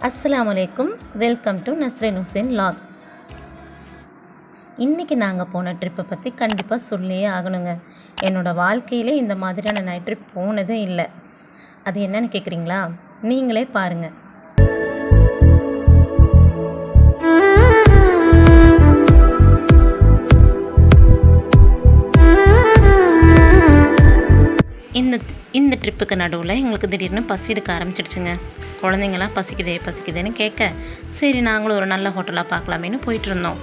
அஸ்ஸலாமு அலைக்கும். Welcome to Nasrin Hussain log. இன்றைக்கி நாங்கள் போன ட்ரிப்பை பற்றி கண்டிப்பாக சொல்லியே ஆகணுங்க. என்னோடய வாழ்க்கையிலே இந்த மாதிரியான நைட் ட்ரிப் போனதே இல்லை. அது என்னன்னு கேட்குறீங்களா? நீங்களே பாருங்கள். இந்த ட்ரிப்புக்கு நடுவில் எங்களுக்கு திடீர்னு பசி எடுக்க ஆரம்பிச்சிடுச்சுங்க. குழந்தைங்களாம் பசிக்குதேன்னு கேட்க, சரி நாங்களும் ஒரு நல்ல ஹோட்டலாக பார்க்கலாமேன்னு போயிட்டு இருந்தோம்.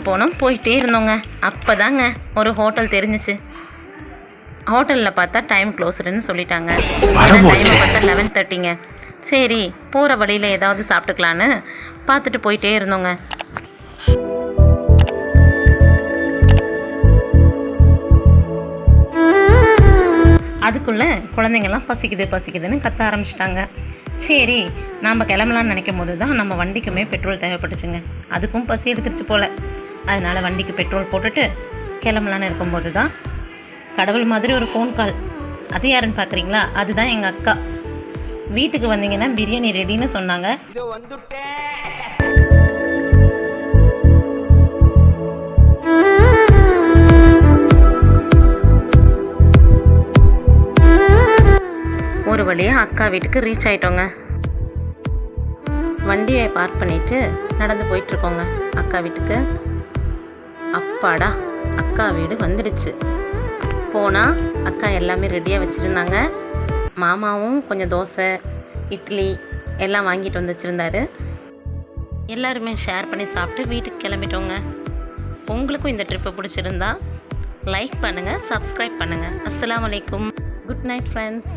போனோம் போயிட்டே இருந்தோங்க. அப்போ தாங்க ஒரு ஹோட்டல் தெரிஞ்சிச்சு. ஹோட்டலில் பார்த்தா டைம் க்ளோஸ்டுன்னு சொல்லிட்டாங்க. டைமை பார்த்தா 11:30ங்க. சரி போகிற வழியில் ஏதாவது சாப்பிட்டுக்கலான்னு பார்த்துட்டு போயிட்டே இருந்தோங்க. அதுக்குள்ளே குழந்தைங்கள்லாம் பசிக்குதுன்னு கத்த ஆரம்பிச்சிட்டாங்க. சரி நாம் கிளம்பலான்னு நினைக்கும் போது தான் நம்ம வண்டிக்குமே பெட்ரோல் தேவைப்பட்டுச்சுங்க. அதுக்கும் பசி எடுத்துருச்சு போல். அதனால் வண்டிக்கு பெட்ரோல் போட்டுட்டு கிளம்பலான்னு இருக்கும்போது தான் கடவுள் மாதிரி ஒரு ஃபோன் கால். அது யாருன்னு பார்க்குறீங்களா? அதுதான் எங்கள் அக்கா. வீட்டுக்கு வந்தீங்கன்னா பிரியாணி ரெடின்னு சொன்னாங்க. ஒரு வழியாக அக்கா வீட்டுக்கு ரீச் ஆகிட்டோங்க. வண்டியை பார்க் பண்ணிவிட்டு நடந்து போயிட்டுருக்கோங்க அக்கா வீட்டுக்கு. அப்பாடா, அக்கா வீடு வந்துடுச்சு. போனால் அக்கா எல்லாமே ரெடியாக வச்சுருந்தாங்க. மாமாவும் கொஞ்சம் தோசை, இட்லி எல்லாம் வாங்கிட்டு வந்து வச்சுருந்தாரு. எல்லாருமே ஷேர் பண்ணி சாப்பிட்டு வீட்டுக்கு கிளம்பிட்டோங்க. உங்களுக்கும் இந்த ட்ரிப்பை பிடிச்சிருந்தா லைக் பண்ணுங்கள், சப்ஸ்கிரைப் பண்ணுங்கள். அஸ்ஸலாமு அலைக்கும். Good night friends.